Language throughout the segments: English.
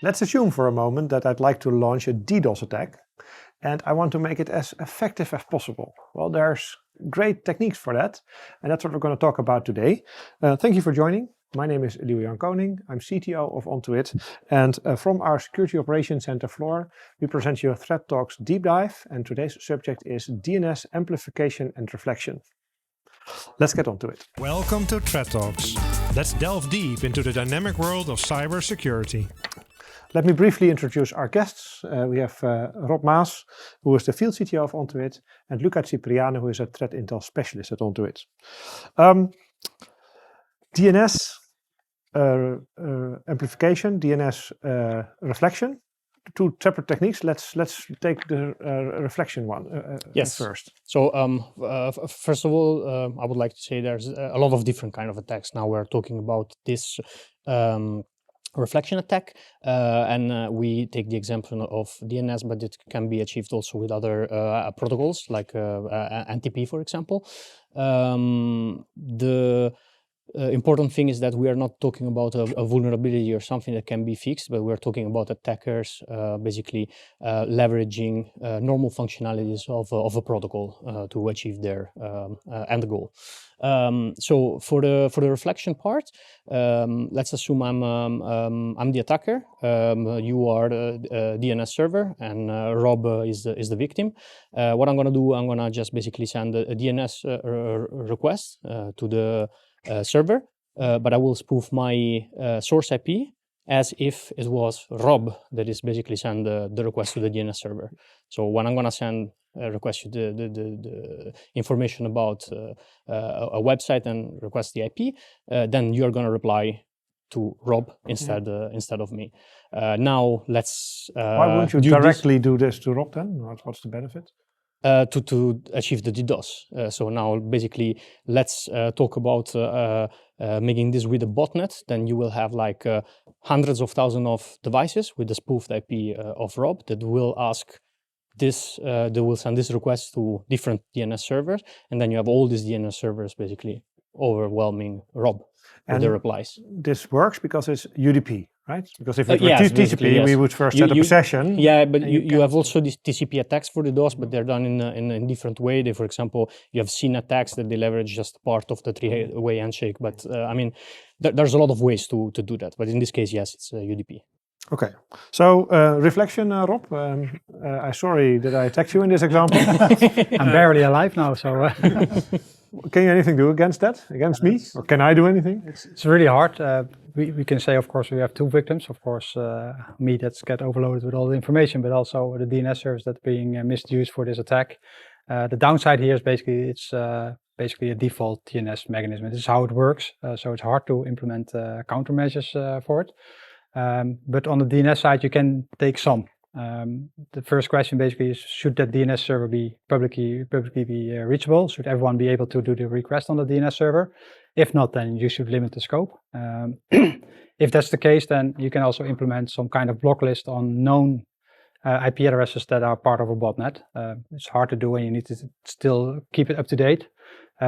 Let's assume for a moment that I'd like to launch a DDoS attack and I want to make it as effective as possible. Well, there's great techniques for that, and that's what we're going to talk about today. Thank you for joining. My name is Jan Koning. I'm CTO of Ontoit, and from our Security Operations Center floor, we present you a Threat Talks deep dive, and today's subject is DNS amplification and reflection. Let's get on to it. Welcome to Threat Talks. Let's delve deep into the dynamic world of cybersecurity. Let me briefly introduce our guests. We have Rob Maas, who is the field CTO of Ontoit, and Luca Cipriano, who is a threat intel specialist at Ontoit. DNS amplification, DNS reflection, two separate techniques. Let's take the reflection one first. So first of all, I would like to say there's a lot of different kind of attacks. Now we're talking about this reflection attack, and we take the example of DNS, but it can be achieved also with other protocols like NTP, for example. The important thing is that we are not talking about a vulnerability or something that can be fixed, but we're talking about attackers basically leveraging normal functionalities of a protocol to achieve their end goal. So for the reflection part, let's assume I'm the attacker. You are the DNS server, and Rob is the victim. What I'm gonna do, I'm gonna just basically send a DNS request to the server, but I will spoof my source IP as if it was Rob that is basically send the request to the DNS server. So when I'm gonna send a request to the information about a website and request the IP, then you're gonna reply to Rob instead of me. Now let's. Why wouldn't you directly do this to Rob then? What's the benefit? To achieve the DDoS. So now basically let's talk about making this with a botnet. Then you will have like hundreds of thousands of devices with the spoofed IP of Rob that will ask this, they will send this request to different DNS servers, and then you have all these DNS servers basically overwhelming Rob with the replies. This works because it's UDP, right? Because if it were TCP, we would first set up a session. Yeah, but you have also these TCP attacks for the DOS, but they're done in a different way. They, for example, you have SYN attacks that they leverage just part of the three-way handshake. But I mean, there's a lot of ways to do that. But in this case, yes, it's UDP. Okay, so reflection, Rob. I'm sorry that I attacked you in this example. I'm barely alive now, so. Can you anything do against that? Against me? Or can I do anything? It's really hard. We can say, of course, we have two victims. Of course, me that's get overloaded with all the information, but also the DNS service that's being misused for this attack. The downside here is basically it's basically a default DNS mechanism. This is how it works. So it's hard to implement countermeasures for it. But on the DNS side, you can take some. The first question basically is, should that DNS server be publicly be reachable? Should everyone be able to do the request on the DNS server? If not, then you should limit the scope. If that's the case, then you can also implement some kind of block list on known IP addresses that are part of a botnet. It's hard to do and you need to still keep it up to date.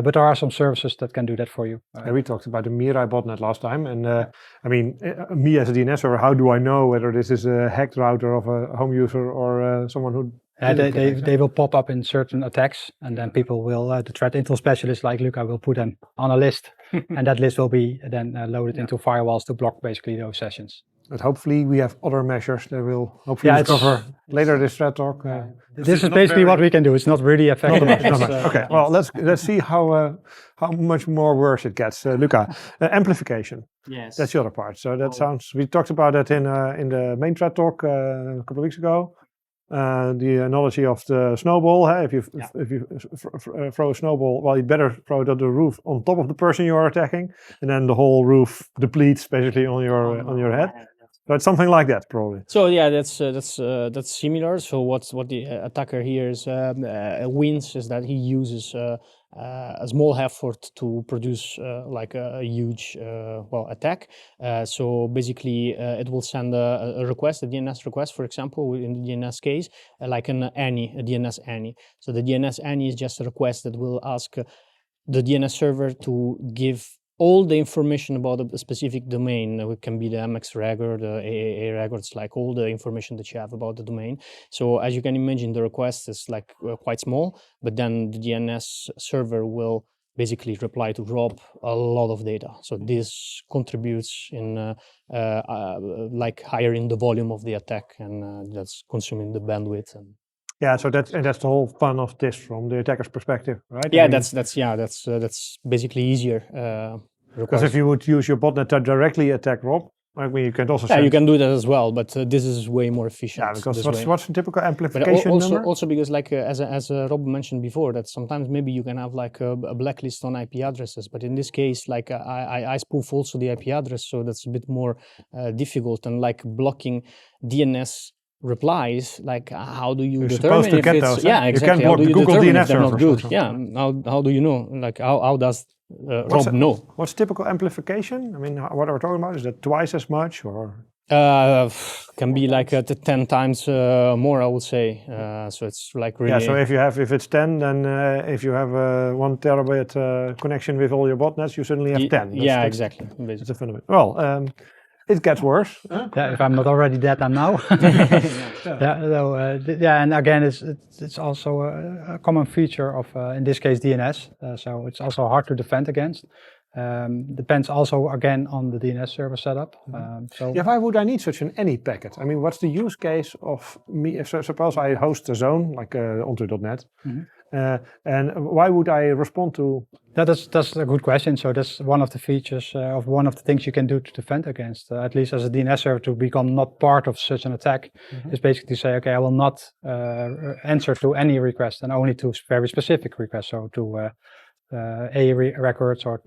But there are some services that can do that for you. We talked about the Mirai botnet last time, and I mean, me as a DNS server, how do I know whether this is a hacked router of a home user or someone who? They will pop up in certain attacks, and then people will, the threat intel specialist like Luca will put them on a list, and that list will be then loaded into firewalls to block basically those sessions. But hopefully we have other measures that will hopefully cover later this threat talk. This is basically what we can do. It's not really effective. Okay, well let's see how much more worse it gets. Luca, amplification. Yes. That's the other part. So that sounds. We talked about that in the main threat talk a couple of weeks ago. The analogy of the snowball. If you throw a snowball, well, you better throw it at the roof on top of the person you are attacking, and then the whole roof depletes basically on your head. So it's something like that, probably. So yeah, that's similar. So what the attacker here is wins is that he uses a small effort to produce like a huge attack. So basically, it will send a request, a DNS request, for example, in the DNS case, like a DNS any. So the DNS any is just a request that will ask the DNS server to give all the information about a specific domain. It can be the MX record, the AAA records, like all the information that you have about the domain. So as you can imagine, the request is like quite small, but then the DNS server will basically reply to Rob a lot of data. So this contributes in like higher in the volume of the attack, and that's consuming the bandwidth. And yeah, so that's the whole fun of this from the attacker's perspective, right? yeah, I mean, that's basically easier. because if you would use your botnet to directly attack Rob, I mean, you can also you can do that as well, but this is way more efficient. Yeah, because this way. what's the typical But amplification number? also because like as Rob mentioned before, that sometimes maybe you can have like a blacklist on IP addresses, but in this case, like I spoof also the IP address, so that's a bit more difficult. And like blocking DNS replies, like how do you You're determine supposed to if get it's those, yeah, exactly. You can't block How do the you Google determine DNS if they're not servers, good? Yeah, how do you know? Like how does Rob know? What's typical amplification? I mean, what are we talking about? Is that twice as much or? Can be like 10 times more, I would say. So it's like really. Yeah, so if it's 10, then if you have 1 terabyte connection with all your botnets, you suddenly have 10. Yeah, exactly. It's a fundamental. Well, it gets worse. Yeah, if I'm not already dead, I'm now. And again, it's also a common feature of, in this case, DNS. So it's also hard to defend against. Depends also again on the DNS server setup. Yeah, why would I need such an any packet? I mean, what's the use case of me? If suppose I host a zone like onto.net, and why would I respond to? That's a good question. So that's one of the features of one of the things you can do to defend against, at least as a DNS server, to become not part of such an attack, is basically to say, okay, I will not answer to any request and only to very specific requests. So to records or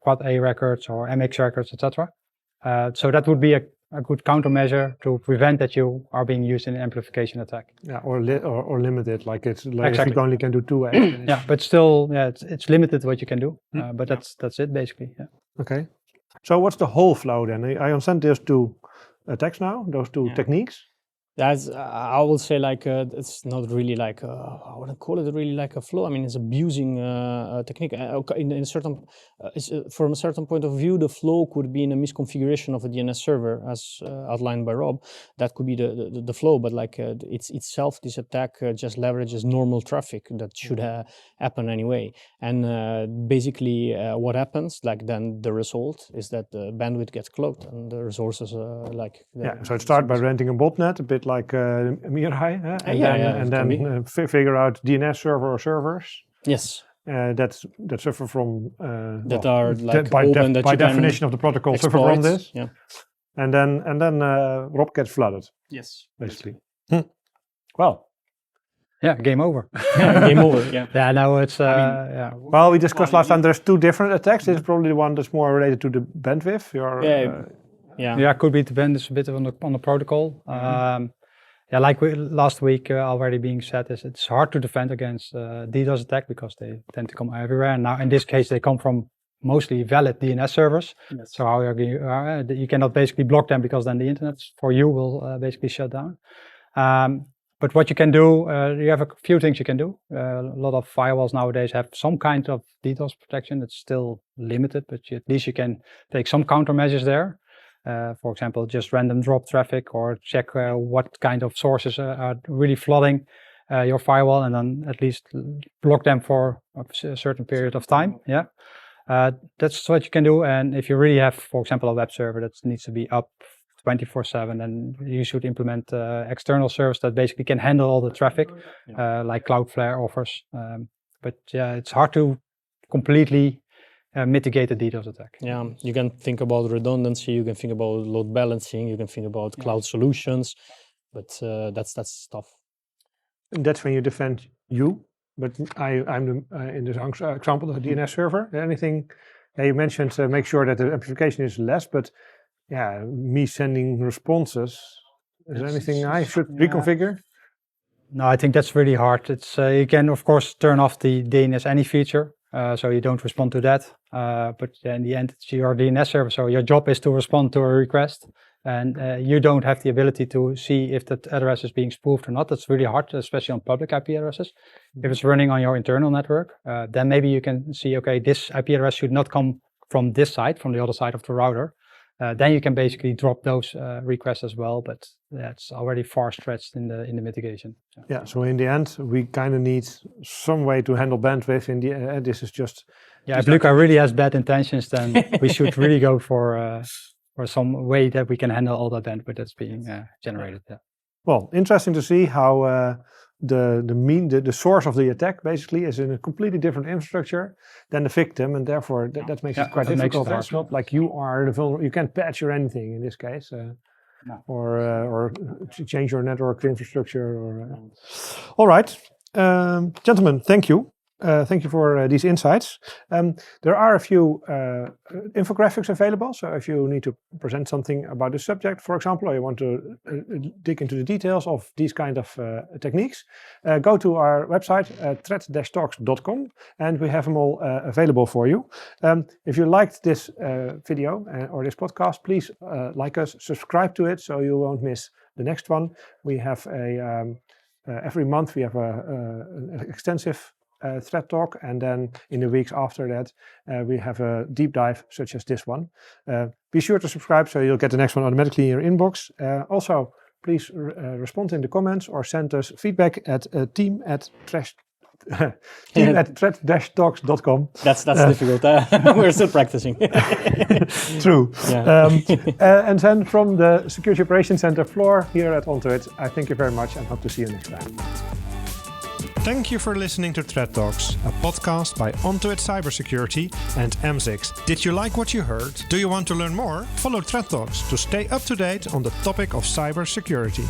quad A records or MX records, etc. So that would be a good countermeasure to prevent that you are being used in an amplification attack. Yeah, or limited, like it's like Exactly. if you only can do 2 A. Yeah, but still, yeah, it's limited what you can do. But that's it basically. Yeah. Okay. So what's the whole flow then? I understand there's 2 attacks now, those 2 techniques. That's I would say like it's not really like I wouldn't call it really like a flow. I mean, it's abusing technique. In certain from a certain point of view, the flow could be in a misconfiguration of a DNS server, as outlined by Rob. That could be the flow, but like it's itself, this attack just leverages normal traffic that should happen anyway. And basically, what happens, like then the result is that the bandwidth gets clogged and the resources like So it starts by renting a botnet, a bit like Mirai, and then figure out DNS server or servers. Yes. That suffer from that are like by definition of the protocol suffer from this. Yeah. And then Rob gets flooded. Yes. Basically. Well. Yeah, game over. Game over. Yeah. Yeah. Now it's. Well, we discussed last time. There's 2 different attacks. This is probably the one that's more related to the bandwidth. Yeah, could be depends a bit on the protocol. Like last week already being said, it's hard to defend against DDoS attack because they tend to come everywhere. And now in this case, they come from mostly valid DNS servers. Yes. So you cannot basically block them because then the internet for you will basically shut down. But what you can do, you have a few things you can do. A lot of firewalls nowadays have some kind of DDoS protection. It's still limited, but at least you can take some countermeasures there. For example, just random drop traffic, or check what kind of sources are really flooding your firewall, and then at least block them for a certain period of time. Yeah, that's what you can do. And if you really have, for example, a web server that needs to be up 24/7, then you should implement external service that basically can handle all the traffic, like Cloudflare offers. But yeah, it's hard to completely mitigate a DDoS attack. Yeah, you can think about redundancy, you can think about load balancing, you can think about cloud solutions, but that's tough. And that's when you defend you. But I'm in this example, the DNS server. Anything? You mentioned make sure that the amplification is less, but me sending responses. Is there anything I should reconfigure? No, I think that's really hard. It's you can of course turn off the DNS any feature. So you don't respond to that, but in the end it's your DNS server, so your job is to respond to a request, and you don't have the ability to see if that address is being spoofed or not. That's really hard, especially on public IP addresses. If it's running on your internal network, then maybe you can see, okay, this IP address should not come from this side, from the other side of the router, then you can basically drop those requests as well. But that's already far stretched in the mitigation. Yeah. So in the end, we kind of need some way to handle bandwidth. In the this is just. Yeah. If Luca really has bad intentions, then we should really go for some way that we can handle all that bandwidth that's being generated. Yeah. Well, interesting to see how the source of the attack basically is in a completely different infrastructure than the victim, and therefore that makes it quite difficult. It's not like you are the vulnerable. You can't patch or anything in this case, or change your network infrastructure. All right, gentlemen, thank you. Thank you for these insights. There are a few infographics available, so if you need to present something about the subject, for example, or you want to dig into the details of these kind of techniques, go to our website, threat-talks.com, and we have them all available for you. If you liked this video or this podcast, please like us, subscribe to it so you won't miss the next one. We have every month we have an extensive threat talk, and then in the weeks after that we have a deep dive such as this one. Be sure to subscribe so you'll get the next one automatically in your inbox. Also, please respond in the comments or send us feedback at team@threat-talks.com. That's difficult. We're still practicing. True. Yeah. And then from the Security Operations Center floor here at Ontoit, I thank you very much and hope to see you next time. Thank you for listening to Threat Talks, a podcast by Ontoit Cybersecurity and M6. Did you like what you heard? Do you want to learn more? Follow Threat Talks to stay up to date on the topic of cybersecurity.